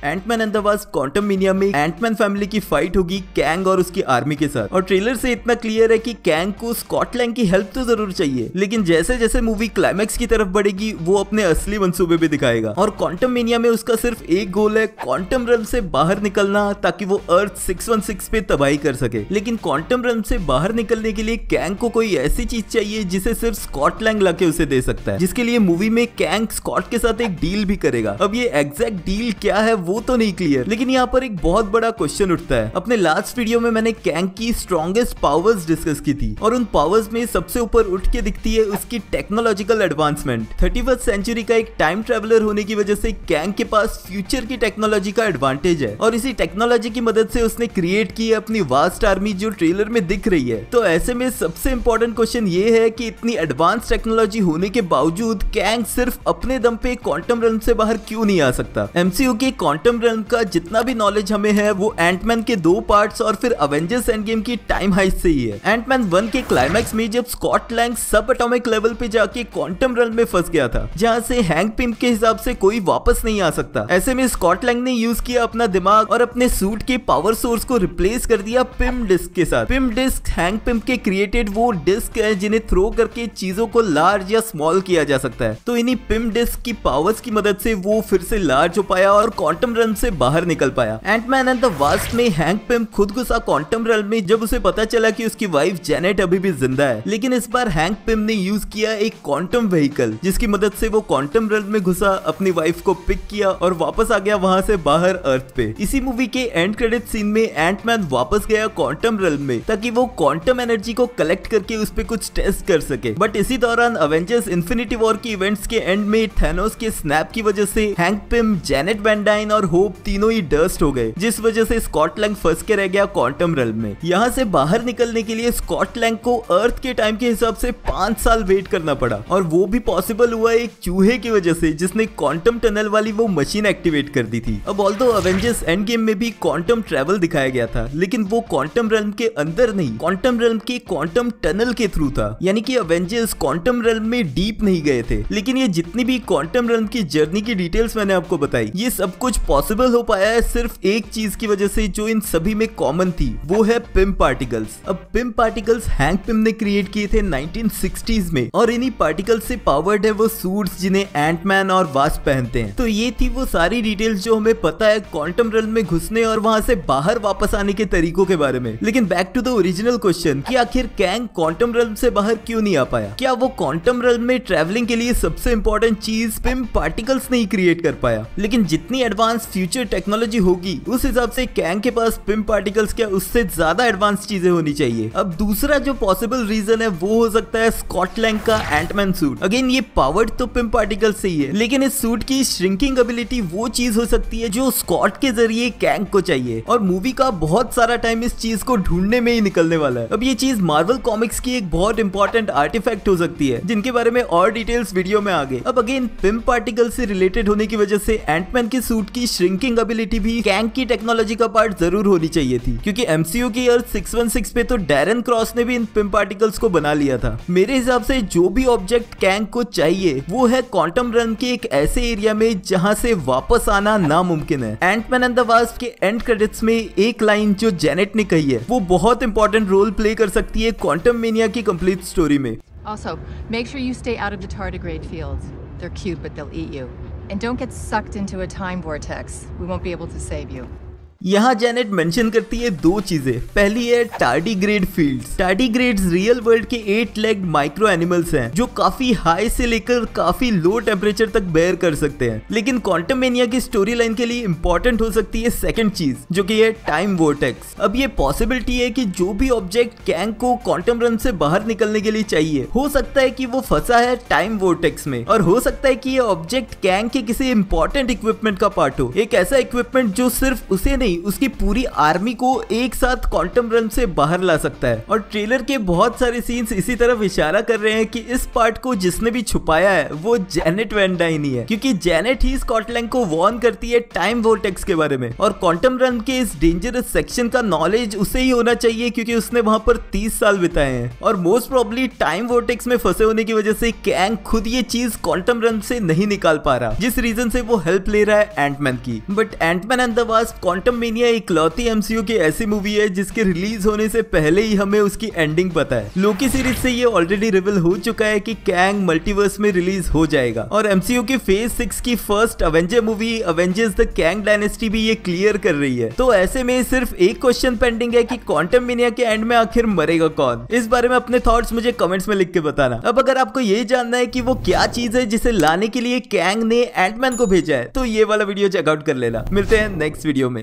Ant-Man and the Wasp Quantumania में Antman family की fight होगी कैंग और उसकी आर्मी के साथ। और ट्रेलर से इतना क्लियर है कि कैंग को स्कॉट लैंग की हेल्प तो जरूर चाहिए, लेकिन जैसे जैसे मूवी क्लाइमैक्स की तरफ बढ़ेगी वो अपने असली मंसूबे भी दिखाएगा। और क्वांटममेनिया में उसका सिर्फ एक गोल है, क्वांटम रेल्म से बाहर निकलना ताकि वो अर्थ 616 पे तबाही कर सके। लेकिन क्वांटम रेल्म से बाहर निकलने के लिए कैंग को कोई ऐसी चीज चाहिए जिसे सिर्फ स्कॉट लैंग लाके उसे दे सकता है, जिसके लिए मूवी में कैंग स्कॉट के साथ एक डील भी करेगा। अब ये एग्जैक्ट डील क्या है वो तो नहीं क्लियर, लेकिन यहाँ पर एक बहुत बड़ा क्वेश्चन उठता है। अपने लास्ट वीडियो में मैंने कैंग की स्ट्रॉन्गेस्ट पावर्स डिस्कस की थी और उन पावर्स में सबसे ऊपर उठ के दिखती है उसकी टेक्नोलॉजिकल एडवांसमेंट। 31st सेंचुरी का एक टाइम ट्रेवलर होने की वजह से कैंग के पास फ्यूचर की टेक्नोलॉजी का एडवांटेज है और इसी टेक्नोलॉजी की मदद से उसने क्रिएट की है अपनी वास्ट आर्मी जो ट्रेलर में दिख रही है। तो ऐसे में सबसे इंपॉर्टेंट क्वेश्चन ये है कि इतनी एडवांस टेक्नोलॉजी होने के बावजूद कैंग सिर्फ अपने दम पे क्वांटम रेल्म से बाहर क्यों नहीं आ सकता। एमसीयू के क्वांटम रेल्म का जितना भी नॉलेज हमें है वो एंटमैन के 2 पार्ट्स और फिर अवेंजर्स एंड गेम की टाइम हाइस्ट से ही है। एंटमैन 1 के क्लाइमैक्स में जब स्कॉट लैंग सब एटॉमिक लेवल पे जाके क्वांटम रेल्म में फंस गया था, जहां से हैंक पिम के हिसाब से कोई वापस नहीं आ सकता। ऐसे में स्कॉट लैंग ने यूज किया अपना दिमाग और अपने सूट के पावर सोर्स को रिप्लेस कर दिया पिम डिस्क के साथ। पिम डिस्क हैंक पिम के क्रिएटेड वो डिस्क है जिन्हें थ्रो करके चीजों को लार्ज या स्मॉल किया जा सकता है। तो इन्हीं पिम डिस्क की पावर्स की मदद से वो फिर से लार्ज हो पाया और क्वांटम रेल्म से बाहर निकल पाया। एंटमैन एंड द वास्प में हैंक पिम खुद घुसा क्वांटम रेल्म में जब उसे पता चला कि उसकी वाइफ जेनेट अभी भी जिंदा है, लेकिन इस बार हैंक पिम ने यूज किया एक क्वांटम व्हीकल जिसकी मदद से वो क्वांटम रेल्म में घुसा, अपनी वाइफ को पिक किया और वापस आ गया वहां से बाहर अर्थ पे। इसी मूवी के एंड क्रेडिट सीन में एंटमैन वापस गया क्वांटम रेल्म में ताकि वो क्वांटम एनर्जी को कलेक्ट करके उस पे कुछ टेस्ट कर सके। बट इसी दौरान अवेंजर्स इन्फिनिटी वॉर की इवेंट्स के एंड में थैनोस के स्नैप की वजह से Hank Pym, Janet van Dyne और होप तीनों ही डस्ट हो गए, जिस वजह से स्कॉट लैंग फंस के रह गया क्वांटम रेल्म में। यहाँ से बाहर निकलने के लिए स्कॉट लैंग को अर्थ के टाइम के हिसाब से 5 साल वेट करना पड़ा और वो भी पॉसिबल हुआ एक चूहे की वजह से जिसने क्वांटम टनल वाली वो मशीन एक्टिवेट कर दी थी। अब ऑल्दो अवेंजर्स एंड गेम में भी क्वांटम ट्रेवल दिखाया गया था, लेकिन वो क्वांटम रेल्म के अंदर नहीं, क्वांटम रेल्म के क्वांटम टनल के थ्रू था। यानी कि अवेंजर्स क्वांटम रेल्म में डीप नहीं गए थे। लेकिन ये जितनी भी क्वांटम रेल्म की जर्नी की डिटेल्स मैंने आपको बताई, ये सब कुछ पॉसिबल हो पाया है सिर्फ एक चीज की वजह से जो इन सभी में कॉमन थी, वो है पिम पार्टिकल्स। अब पिम पार्टिकल्स हैंक पिम ने क्रिएट किए थे 1960s में और इन्हीं पार्टिकल्स से पावर्ड है वो सूट्स जिन्हें एंटमैन और वास्प पहनते हैं। तो ये थी वो सारी डिटेल्स जो हमें पता है क्वांटम रेल्म में घुसने और वहां से बाहर वापस आने के तरीकों के बारे में। लेकिन back to the original question कि आखिर कैंग क्वांटम रेल्म से बाहर क्यों नहीं आ पाया? क्या वो क्वांटम रेल्म में ट्रैवलिंग के लिए सबसे इंपॉर्टेंट चीज पिम पार्टिकल्स नहीं क्रिएट कर पाया? लेकिन जितनी एडवांस फ्यूचर टेक्नोलॉजी होगी उस हिसाब से कैंग के पास पिम पार्टिकल्स क्या उससे ज्यादा एडवांस चीजें होनी चाहिए। अब दूसरा जो पॉसिबल रीजन है वो हो सकता है स्कॉट लैंग का एंटमैन सूट। अगेन ये पावर्ड तो पिम पार्टिकल्स से ही है, लेकिन इस सूट की श्रिंकिंग एबिलिटी वो चीज हो सकती है जो स्कॉट के जरिए कैंग को चाहिए और मूवी का बहुत सारा टाइम इस चीज को ढूंढने में ही निकलने वाला है। अब ये चीज मार्वल कॉमिक्स की एक बहुत इंपॉर्टेंट आर्टिफैक्ट हो सकती है जिनके बारे में और डिटेल्स वीडियो में आगे। अब अगेन पिम पार्टिकल से रिलेटेड होने की वजह से एंटमैन के सूट की श्रिंकिंग एबिलिटी भी कैंग की टेक्नोलॉजी का पार्ट जरूर होनी चाहिए थी, क्योंकि एमसीयू की अर्थ 616 पे तो डैरन क्रॉस ने भी इन पिम पार्टिकल्स को बना लिया था। मेरे हिसाब से जो भी ऑब्जेक्ट कैंग को चाहिए वो है क्वांटम रेल्म के एक ऐसे एरिया में जहां से वापस आना नामुमकिन है। एंटमैन एंड द वास्प के एंड क्रेडिट्स में एक लाइन जो जेनेट ने कही है वो बहुत इंपॉर्टेंट रोल प्ले कर सकती है क्वांटममेनिया की कंप्लीट स्टोरी में। Also, make sure you stay out of the tardigrade fields. They're cute, but they'll eat you. And don't get sucked into a time vortex. We won't be able to save you. यहाँ Janet mention करती है 2 चीजें। पहली है tardigrade fields. Tardigrades real world के 8 legged micro animals हैं जो काफी हाई से लेकर काफी लो टेम्परेचर तक बेयर कर सकते हैं। लेकिन क्वांटममेनिया की स्टोरी लाइन के लिए इंपॉर्टेंट हो सकती है सेकंड चीज जो कि है टाइम वोर्टेक्स। अब ये पॉसिबिलिटी है कि जो भी ऑब्जेक्ट कैंग को क्वांटम रेल्म से बाहर निकलने के लिए चाहिए, हो सकता है कि वो फंसा है टाइम वोर्टेक्स में, और हो सकता है कि ये ऑब्जेक्ट कैंग के किसी इंपॉर्टेंट इक्विपमेंट का पार्ट हो। एक ऐसा इक्विपमेंट जो सिर्फ उसे नहीं नहीं उसकी पूरी आर्मी को एक साथ क्वांटम रन से बाहर ला सकता है। और ट्रेलर के बहुत सारे सीन्स इसी तरफ इशारा कर रहे हैं कि इस पार्ट को जिसने भी छुपाया है वो जेनेट वैन डाइन ही है, क्योंकि जेनेट ही स्कॉट लैंग को वार्न करती है टाइम वोर्टेक्स के बारे में। और क्वांटम रन के इस डेंजरस सेक्शन का नॉलेज उसे ही होना चाहिए क्योंकि उसने वहां पर 30 साल बिताए हैं। और मोस्ट प्रोबेबली टाइम वोर्टेक्स में फंसे होने की वजह से कैंग खुद ये चीज क्वांटम रन से नहीं निकाल पा रहा, जिस रीजन से वो हेल्प ले रहा है एंटमैन की। But Antman and the Wasp Quantumania इकलौती एमसीयू की ऐसी मूवी है जिसके रिलीज होने से पहले ही हमें उसकी एंडिंग पता है। लोकी सीरीज से ये ऑलरेडी रिवील हो चुका है कि कैंग मल्टीवर्स में रिलीज हो जाएगा। और एमसीयू की फेज 6 की first Avenger movie Avengers the Kang dynasty भी ये क्लियर कर रही है। तो ऐसे में सिर्फ एक क्वेश्चन पेंडिंग है कि क्वांटममेनिया के एंड में आखिर मरेगा कौन। इस बारे में अपने थॉट्स मुझे कमेंट्स में लिख के बताना। अब अगर आपको ये जानना है कि वो क्या चीज है जिसे लाने के लिए कैंग ने एंटमैन को भेजा है तो ये वाला वीडियो चेकआउट कर लेना। मिलते हैं नेक्स्ट वीडियो में।